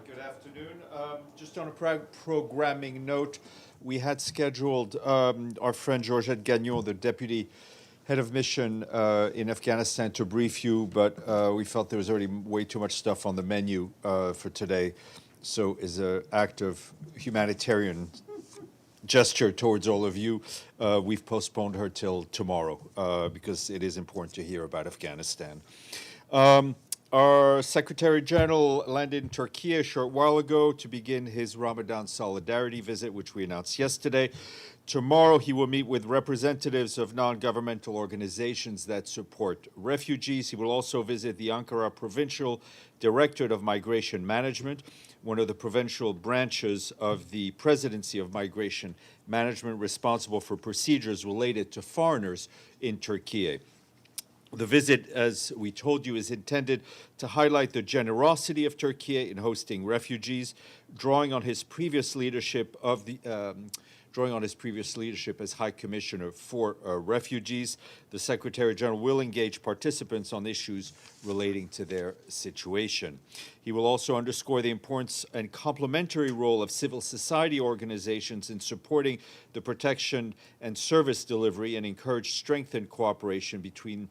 Good afternoon. Just on a programming note, we had scheduled our friend Georgette Gagnon, the Deputy Head of Mission in Afghanistan, to brief you, but we felt there was already way too much stuff on the menu for today. So as an act of humanitarian gesture towards all of you, we've postponed her till tomorrow because it is important to hear about Afghanistan. Our Secretary General landed in Turkey a short while ago to begin his Ramadan solidarity visit, which we announced yesterday. Tomorrow, he will meet with representatives of non-governmental organizations that support refugees. He will also visit the Ankara Provincial Directorate of Migration Management, one of the provincial branches of the Presidency of Migration Management responsible for procedures related to foreigners in Turkey. The visit, as we told you, is intended to highlight the generosity of Turkey in hosting refugees, drawing on his previous leadership as High Commissioner for Refugees. The Secretary General will engage participants on issues relating to their situation. He will also underscore the importance and complementary role of civil society organizations in supporting the protection and service delivery and encourage strengthened cooperation between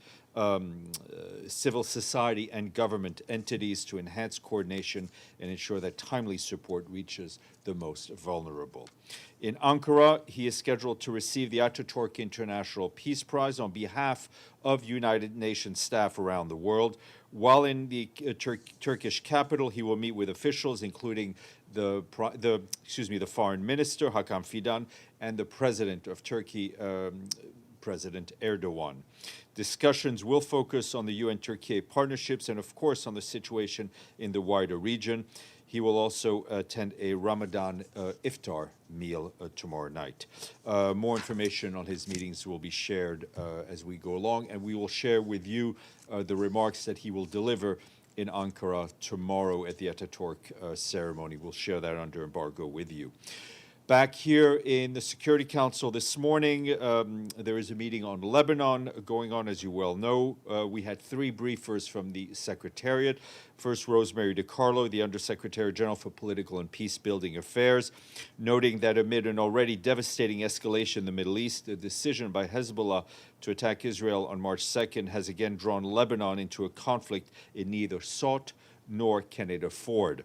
civil society and government entities to enhance coordination and ensure that timely support reaches the most vulnerable. In Ankara, he is scheduled to receive the Ataturk International Peace Prize on behalf of United Nations staff around the world. While in the Turkish capital, he will meet with officials, including the foreign minister, Hakan Fidan, and the president of Turkey, President Erdogan. Discussions will focus on the UN-Turkey partnerships and, of course, on the situation in the wider region. He will also attend a Ramadan iftar meal tomorrow night. More information on his meetings will be shared as we go along, and we will share with you the remarks that he will deliver in Ankara tomorrow at the Ataturk ceremony. We'll share that under embargo with you. Back here in the Security Council this morning, there is a meeting on Lebanon going on, as you well know. We had three briefers from the Secretariat. First, Rosemary DiCarlo, the Undersecretary General for Political and Peace-Building Affairs, noting that amid an already devastating escalation in the Middle East, the decision by Hezbollah to attack Israel on March 2nd has again drawn Lebanon into a conflict it neither sought nor can it afford.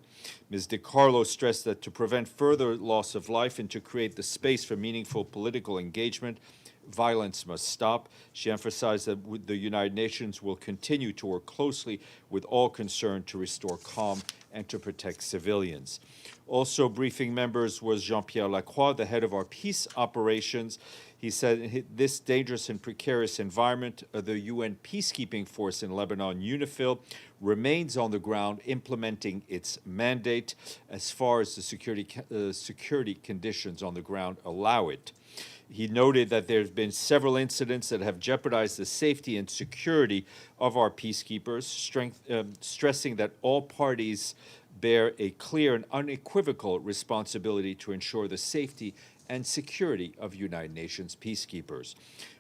Ms. DiCarlo stressed that to prevent further loss of life and to create the space for meaningful political engagement, violence must stop. She emphasized that the United Nations will continue to work closely with all concerned to restore calm and to protect civilians. Also briefing members was Jean-Pierre Lacroix, the head of our peace operations. He said in this dangerous and precarious environment, the UN peacekeeping force in Lebanon, UNIFIL, remains on the ground implementing its mandate as far as the security conditions on the ground allow it. He noted that there have been several incidents that have jeopardized the safety and security of our peacekeepers, stressing that all parties bear a clear and unequivocal responsibility to ensure the safety and security of United Nations peacekeepers.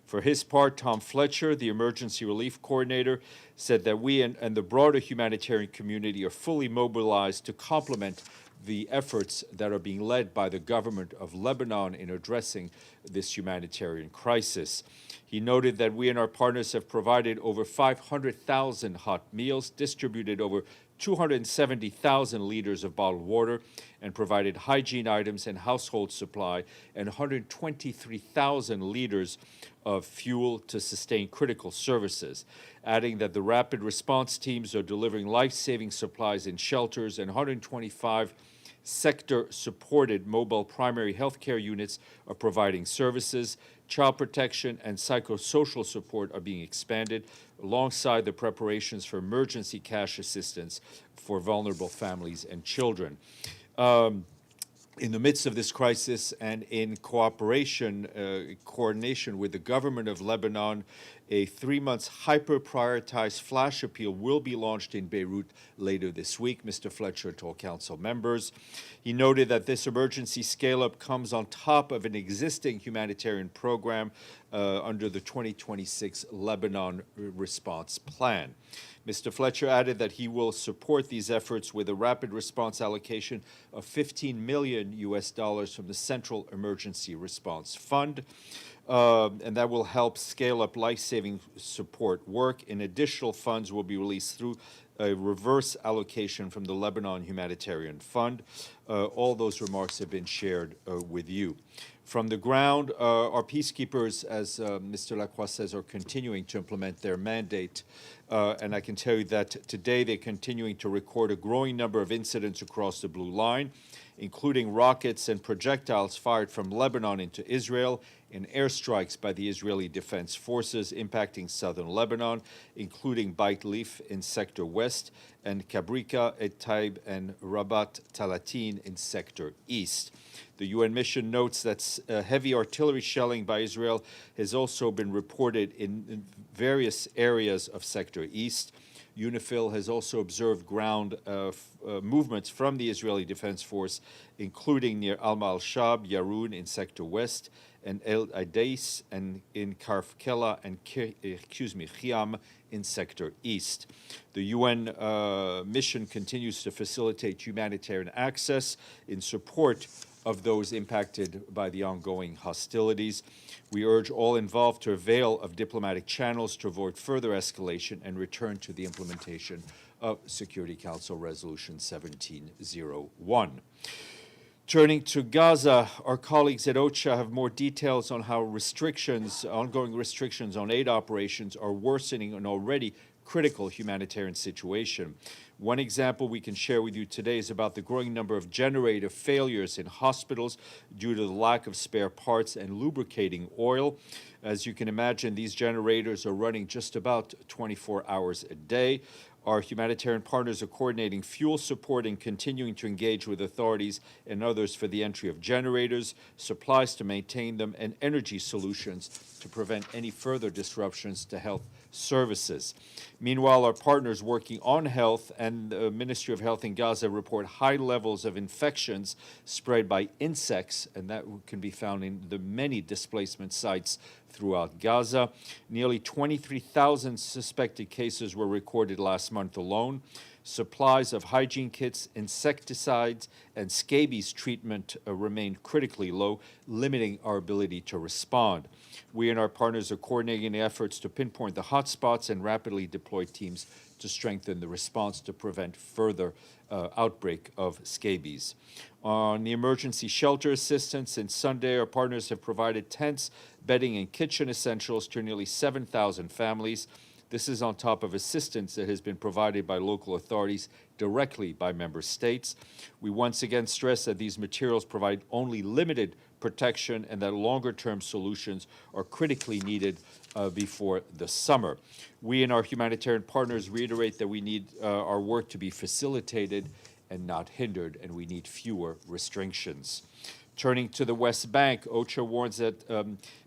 For his part, Tom Fletcher, the Emergency Relief Coordinator, said that we and the broader humanitarian community are fully mobilized to complement the efforts that are being led by the government of Lebanon in addressing this humanitarian crisis. He noted that we and our partners have provided over 500,000 hot meals, distributed over 270,000 liters of bottled water, and provided hygiene items and household supply, and 123,000 liters of fuel to sustain critical services, adding that the rapid response teams are delivering life-saving supplies in shelters, and 125 sector-supported mobile primary health care units are providing services. Child protection and psychosocial support are being expanded, alongside the preparations for emergency cash assistance for vulnerable families and children. In the midst of this crisis and in coordination with the government of Lebanon, A 3-month hyper-prioritized flash appeal will be launched in Beirut later this week, Mr. Fletcher told council members. He noted that this emergency scale-up comes on top of an existing humanitarian program under the 2026 Lebanon response plan. Mr. Fletcher added that he will support these efforts with a rapid response allocation of $15 million from the Central Emergency Response Fund. And that will help scale up life-saving support work. And additional funds will be released through a reverse allocation from the Lebanon Humanitarian Fund. All those remarks have been shared with you. From the ground, our peacekeepers, as Mr. Lacroix says, are continuing to implement their mandate. And I can tell you that today they're continuing to record a growing number of incidents across the Blue Line, including rockets and projectiles fired from Lebanon into Israel and airstrikes by the Israeli Defense Forces impacting southern Lebanon, including Beit Leaf in Sector West and Kabrika, Et Taib, and Rabat Talatin in Sector East. The UN mission notes that heavy artillery shelling by Israel has also been reported in various areas of Sector East. UNIFIL has also observed ground movements from the Israeli Defense Force, including near Al-Shab, Yarun in Sector West, and El Adais, and in Karfkela and Khiam in Sector East. The UN mission continues to facilitate humanitarian access in support of those impacted by the ongoing hostilities. We urge all involved to avail of diplomatic channels to avoid further escalation and return to the implementation of Security Council Resolution 1701. Turning to Gaza, our colleagues at OCHA have more details on how ongoing restrictions on aid operations are worsening an already critical humanitarian situation. One example we can share with you today is about the growing number of generator failures in hospitals due to the lack of spare parts and lubricating oil. As you can imagine, these generators are running just about 24 hours a day. Our humanitarian partners are coordinating fuel support and continuing to engage with authorities and others for the entry of generators, supplies to maintain them, and energy solutions to prevent any further disruptions to health services. Meanwhile, our partners working on health and the Ministry of Health in Gaza report high levels of infections spread by insects, and that can be found in the many displacement sites throughout Gaza. Nearly 23,000 suspected cases were recorded last month alone. Supplies of hygiene kits, insecticides, and scabies treatment remain critically low, limiting our ability to respond. We and our partners are coordinating efforts to pinpoint the hotspots and rapidly deploy teams to strengthen the response to prevent further outbreak of scabies. On the emergency shelter assistance, since Sunday, our partners have provided tents, bedding, and kitchen essentials to nearly 7,000 families. This is on top of assistance that has been provided by local authorities directly by member states. We once again stress that these materials provide only limited protection and that longer-term solutions are critically needed before the summer. We and our humanitarian partners reiterate that we need our work to be facilitated and not hindered, and we need fewer restrictions. Turning to the West Bank, OCHA warns that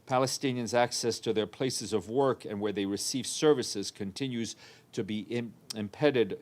Palestinians' access to their places of work and where they receive services continues to be impeded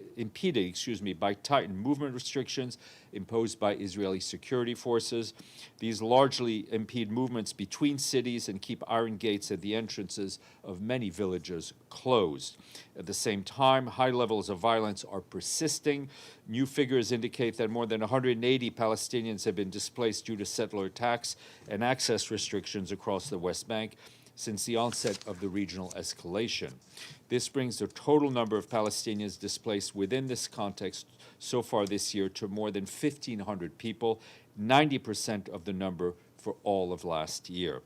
by tightened movement restrictions imposed by Israeli security forces. These largely impede movements between cities and keep iron gates at the entrances of many villages closed. At the same time, high levels of violence are persisting. New figures indicate that more than 180 Palestinians have been displaced due to settler attacks and access restrictions across the West Bank since the onset of the regional escalation. This brings the total number of Palestinians displaced within this context so far this year to more than 1,500 people, 90% of the number for all of last year.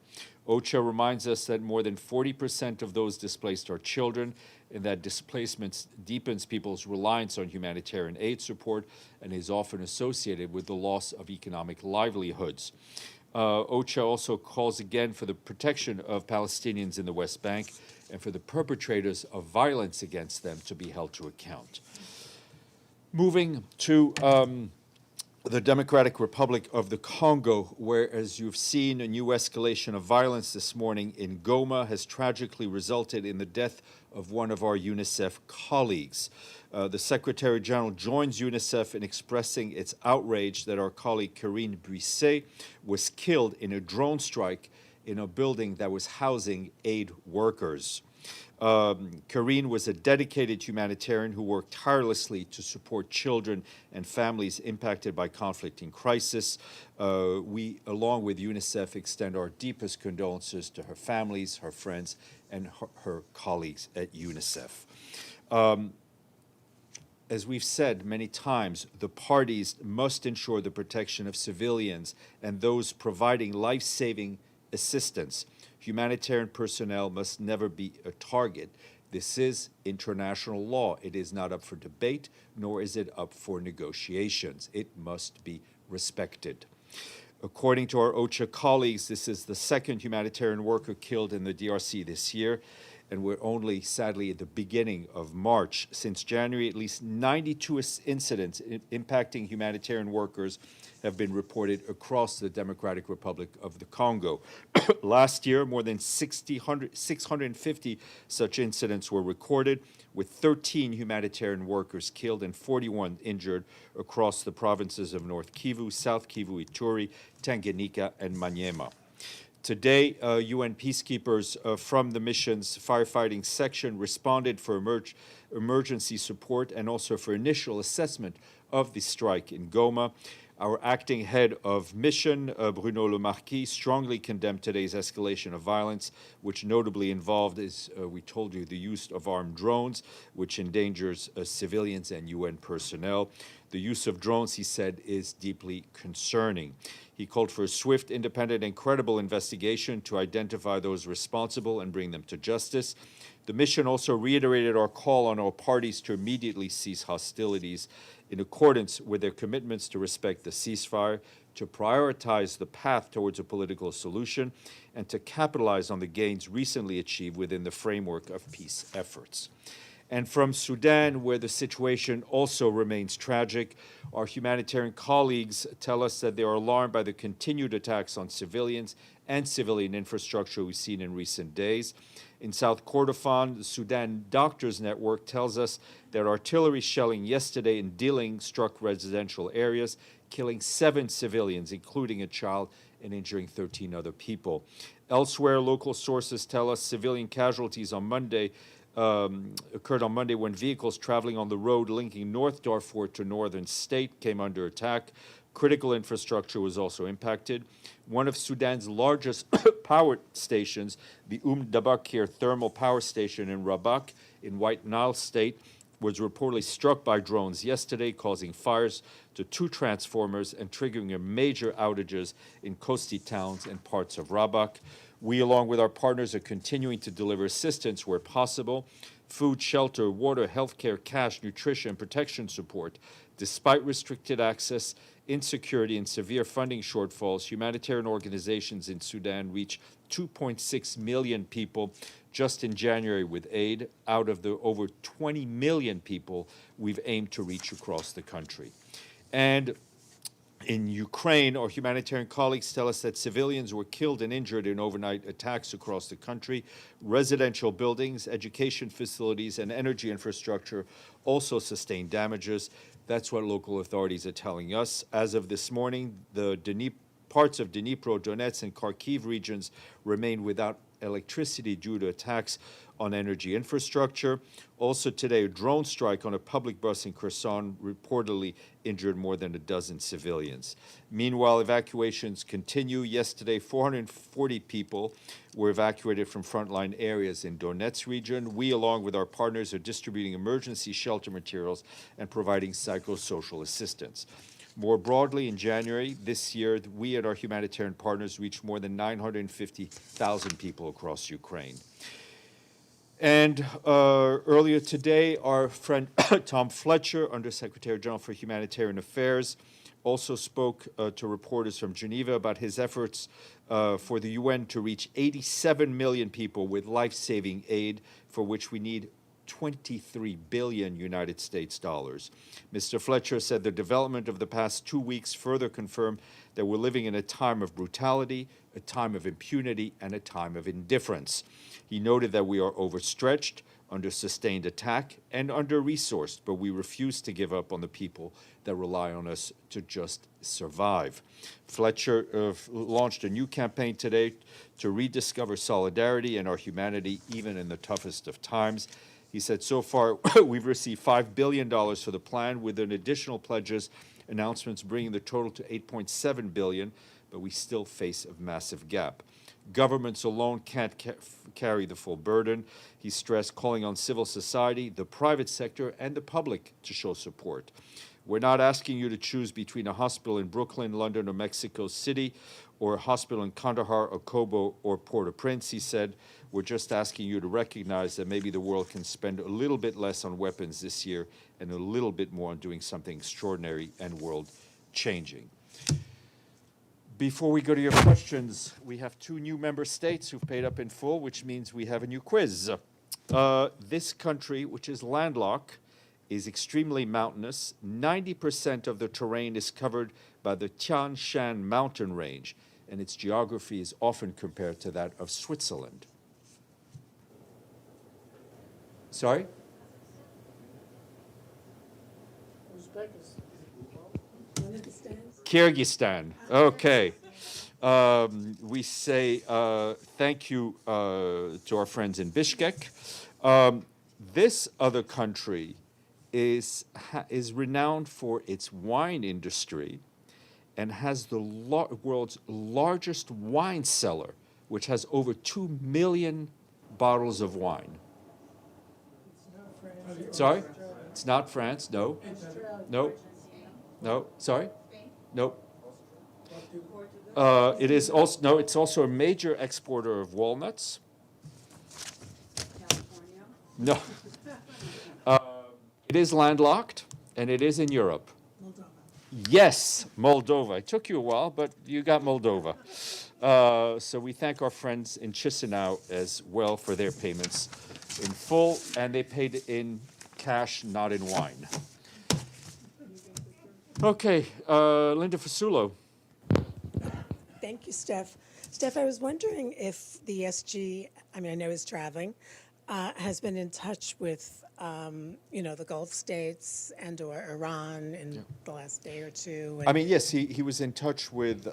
OCHA reminds us that more than 40% of those displaced are children, and that displacement deepens people's reliance on humanitarian aid support and is often associated with the loss of economic livelihoods. OCHA also calls again for the protection of Palestinians in the West Bank and for the perpetrators of violence against them to be held to account. Moving to the Democratic Republic of the Congo, where, as you've seen, a new escalation of violence this morning in Goma has tragically resulted in the death of one of our UNICEF colleagues. The Secretary General joins UNICEF in expressing its outrage that our colleague Karine Buisset was killed in a drone strike in a building that was housing aid workers. Karine was a dedicated humanitarian who worked tirelessly to support children and families impacted by conflict and crisis. We, along with UNICEF, extend our deepest condolences to her families, her friends, and her colleagues at UNICEF. As we've said many times, the parties must ensure the protection of civilians and those providing life-saving assistance. Humanitarian personnel must never be a target. This is international law. It is not up for debate, nor is it up for negotiations. It must be respected. According to our OCHA colleagues, this is the second humanitarian worker killed in the DRC this year, and we're only, sadly, at the beginning of March. Since January, at least 92 incidents impacting humanitarian workers have been reported across the Democratic Republic of the Congo. Last year, more than 650 such incidents were recorded, with 13 humanitarian workers killed and 41 injured across the provinces of North Kivu, South Kivu, Ituri, Tanganyika, and Maniema. Today, UN peacekeepers from the mission's firefighting section responded for emergency support and also for initial assessment of the strike in Goma. Our acting head of mission, Bruno Le Marquis, strongly condemned today's escalation of violence, which notably involved, as we told you, the use of armed drones, which endangers civilians and UN personnel. The use of drones, he said, is deeply concerning. He called for a swift, independent, and credible investigation to identify those responsible and bring them to justice. The mission also reiterated our call on all parties to immediately cease hostilities in accordance with their commitments to respect the ceasefire, to prioritize the path towards a political solution, and to capitalize on the gains recently achieved within the framework of peace efforts. And from Sudan, where the situation also remains tragic, our humanitarian colleagues tell us that they are alarmed by the continued attacks on civilians and civilian infrastructure we've seen in recent days. In South Kordofan, the Sudan Doctors Network tells us that artillery shelling yesterday in Dilling struck residential areas, killing 7 civilians, including a child, and injuring 13 other people. Elsewhere, local sources tell us civilian casualties on Monday occurred on Monday when vehicles traveling on the road linking North Darfur to northern state came under attack. Critical infrastructure was also impacted. One of Sudan's largest power stations, the Dabakir thermal power station in Rabak in White Nile State, was reportedly struck by drones yesterday, causing fires to 2 transformers and triggering major outages in coastal towns and parts of Rabak. We, along with our partners, are continuing to deliver assistance where possible: food, shelter, water, healthcare, cash, nutrition, protection support. Despite restricted access, insecurity, and severe funding shortfalls, humanitarian organizations in Sudan reach 2.6 million people just in January with aid, out of the over 20 million people we've aimed to reach across the country. And in Ukraine, our humanitarian colleagues tell us that civilians were killed and injured in overnight attacks across the country. Residential buildings, education facilities, and energy infrastructure also sustained damages. That's what local authorities are telling us. As of this morning, the parts of Dnipro, Donetsk, and Kharkiv regions remain without electricity due to attacks on energy infrastructure. Also today, a drone strike on a public bus in Kherson reportedly injured more than a dozen civilians. Meanwhile, evacuations continue. Yesterday, 440 people were evacuated from frontline areas in Donetsk region. We, along with our partners, are distributing emergency shelter materials and providing psychosocial assistance. More broadly, in January this year, we and our humanitarian partners reached more than 950,000 people across Ukraine. And earlier today, our friend Tom Fletcher, Undersecretary General for Humanitarian Affairs, also spoke to reporters from Geneva about his efforts for the UN to reach 87 million people with life-saving aid, for which we need 23 billion United States dollars. Mr. Fletcher said the development of the past 2 weeks further confirmed that we're living in a time of brutality, a time of impunity, and a time of indifference. He noted that we are overstretched, under sustained attack, and under-resourced, but we refuse to give up on the people that rely on us to just survive. Fletcher launched a new campaign today to rediscover solidarity and our humanity, even in the toughest of times. He said, so far, we've received $5 billion for the plan, with an additional pledges announcements bringing the total to $8.7 billion, but we still face a massive gap. Governments alone can't carry the full burden. He stressed calling on civil society, the private sector, and the public to show support. We're not asking you to choose between a hospital in Brooklyn, London, or Mexico City, or a hospital in Kandahar, Akobo, or Port-au-Prince, he said. We're just asking you to recognize that maybe the world can spend a little bit less on weapons this year and a little bit more on doing something extraordinary and world-changing. Before we go to your questions, we have 2 new member states who've paid up in full, which means we have a new quiz. This country, which is landlocked, is extremely mountainous. 90% of the terrain is covered by the Tian Shan mountain range, and its geography is often compared to that of Switzerland. Sorry? Kyrgyzstan. Okay. We say thank you to our friends in Bishkek. This other country is renowned for its wine industry and has the world's largest wine cellar, which has over 2 million bottles of wine. Sorry? It's not France, no. No. No, sorry? No. It is also, no, it's also a major exporter of walnuts. No. It is landlocked, and it is in Europe. Moldova. Yes, Moldova. It took you a while, but you got Moldova. So we thank our friends in Chisinau as well for their payments in full, and they paid in cash, not in wine. Okay, Linda Fasulo. Thank you, Steph. Steph, I was wondering if the SG, I mean, I know he's traveling, has been in touch with, the Gulf states and or Iran in the last day or two. I mean, yes, he was in touch with,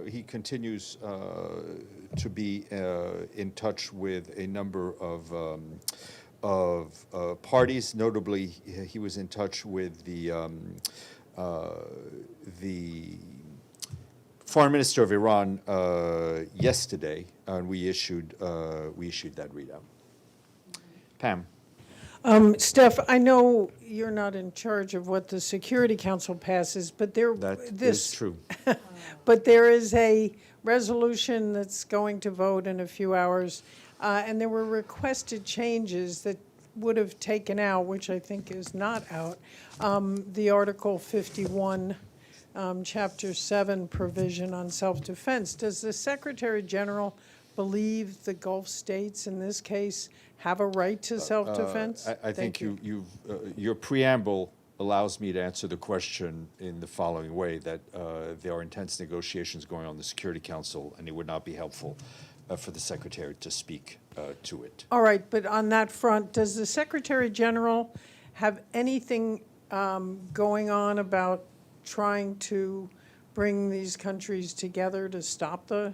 he continues to be in touch with a number of parties. Notably, he was in touch with the Foreign Minister of Iran yesterday, and we issued that readout. Pam. Steph, I know you're not in charge of what the Security Council passes, but Is true. But there is a resolution that's going to vote in a few hours, and there were requested changes that would have taken out, which I think is not out, the Article 51, Chapter 7 provision on self-defense. Does the Secretary General believe the Gulf states, in this case, have a right to self-defense? I think your preamble allows me to answer the question in the following way, that there are intense negotiations going on in the Security Council, and it would not be helpful for the Secretary to speak to it. All right, but on that front, does the Secretary General have anything going on about trying to bring these countries together to stop the...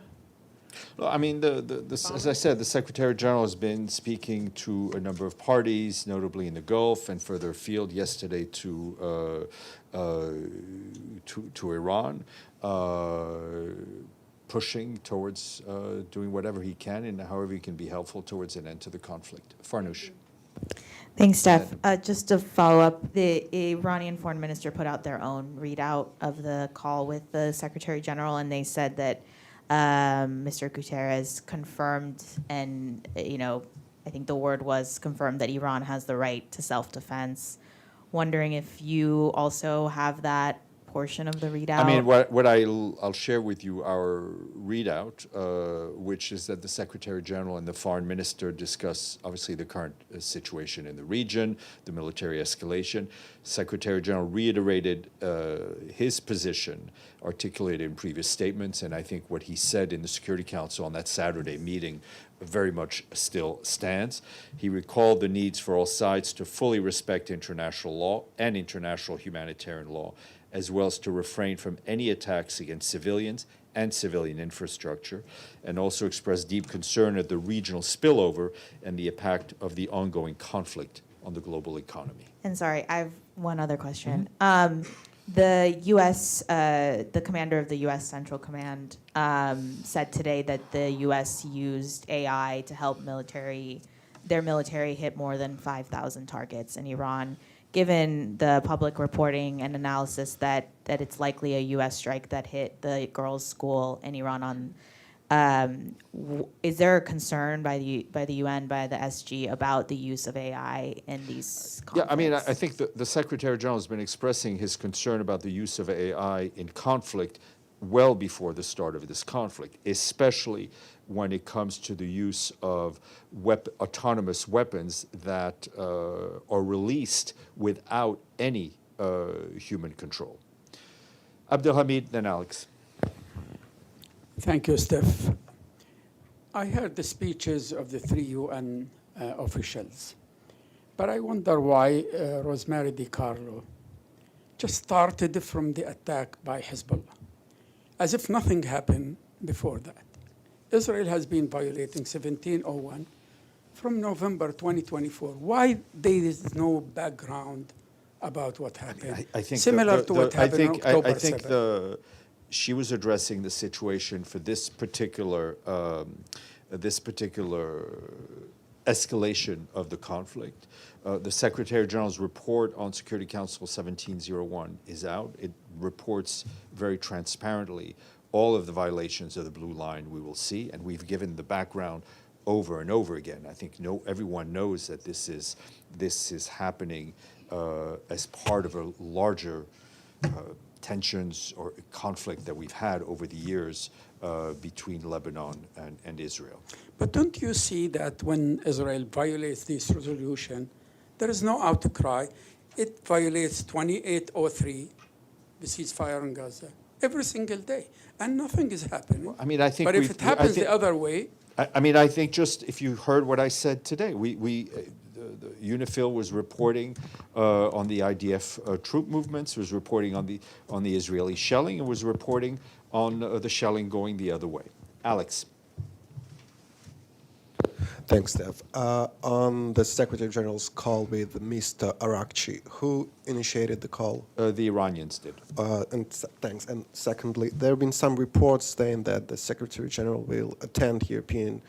Well, I mean, as I said, the Secretary General has been speaking to a number of parties, notably in the Gulf and further afield. Yesterday to Iran, pushing towards doing whatever he can and however he can be helpful towards an end to the conflict. Farnoosh. Thanks, Steph. Just to follow up, the Iranian foreign minister put out their own readout of the call with the Secretary General, and they said that Mr. Guterres confirmed, and I think the word was confirmed, that Iran has the right to self-defense. Wondering if you also have that portion of the readout? I mean, I'll share with you our readout, which is that the Secretary General and the Foreign Minister discuss, obviously, the current situation in the region, the military escalation. Secretary General reiterated his position articulated in previous statements, and I think what he said in the Security Council on that Saturday meeting very much still stands. He recalled the needs for all sides to fully respect international law and international humanitarian law, as well as to refrain from any attacks against civilians and civilian infrastructure, and also expressed deep concern at the regional spillover and the impact of the ongoing conflict on the global economy. And sorry, I have one other question. The U.S., the commander of the U.S. Central Command said today that the U.S. used AI to help their military hit more than 5,000 targets in Iran. Given the public reporting and analysis that it's likely a U.S. strike that hit the girls' school in Iran is there a concern by the UN, by the SG, about the use of AI in these conflicts? Yeah, I mean, I think the Secretary General has been expressing his concern about the use of AI in conflict well before the start of this conflict, especially when it comes to the use of autonomous weapons that are released without any human control. Abdelhamid, then Alex. Thank you, Steph. I heard the speeches of the 3 UN officials, but I wonder why Rosemary DiCarlo just started from the attack by Hezbollah, as if nothing happened before that. Israel has been violating 1701 from November 2024. Why there is no background about what happened? I think similar to what happened on October I think 7th. She was addressing the situation for this particular escalation of the conflict. The Secretary General's report on Security Council 1701 is out. It reports very transparently all of the violations of the blue line we will see, and we've given the background over and over again. I think everyone knows that this is happening as part of a larger tensions or conflict that we've had over the years between Lebanon and Israel. But don't you see that when Israel violates this resolution, there is no outcry? It violates 2803, the ceasefire in Gaza, every single day, and nothing is happening. I mean, I think. But if it happens the other way, I mean, I think just if you heard what I said today, the UNIFIL was reporting on the IDF troop movements, was reporting on the Israeli shelling, and was reporting on the shelling going the other way. Alex. Thanks, Steph. On the Secretary General's call with Mr. Arakchi, who initiated the call? The Iranians did. Thanks. And secondly, there have been some reports saying that the Secretary General will attend European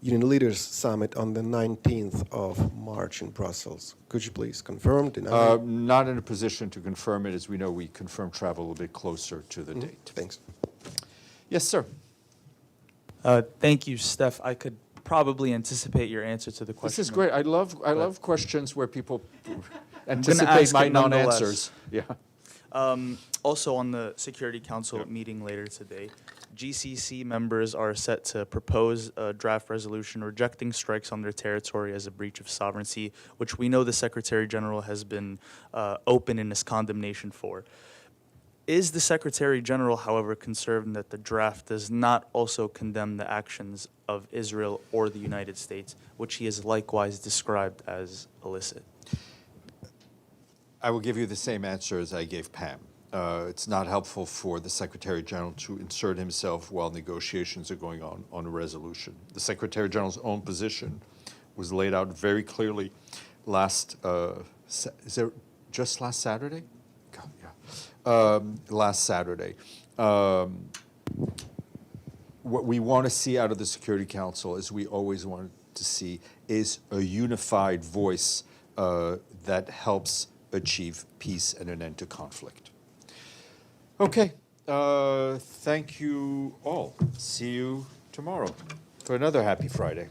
Union Leaders Summit on the 19th of March in Brussels. Could you please confirm, deny? Not in a position to confirm it. As we know, we confirm travel a little bit closer to the date. Thanks. Yes, sir. Thank you, Steph. I could probably anticipate your answer to the question. This is great. I love questions where people anticipate ask my it nonetheless. non-answers. Yeah. Also on the Security Council meeting later today, GCC members are set to propose a draft resolution rejecting strikes on their territory as a breach of sovereignty, which we know the Secretary General has been open in his condemnation for. Is the Secretary General, however, concerned that the draft does not also condemn the actions of Israel or the United States, which he has likewise described as illicit? I will give you the same answer as I gave Pam. It's not helpful for the Secretary General to insert himself while negotiations are going on a resolution. The Secretary General's own position was laid out very clearly last Saturday? God, yeah. Last Saturday. What we want to see out of the Security Council, as we always wanted to see, is a unified voice that helps achieve peace and an end to conflict. Okay, thank you all. See you tomorrow for another Happy Friday.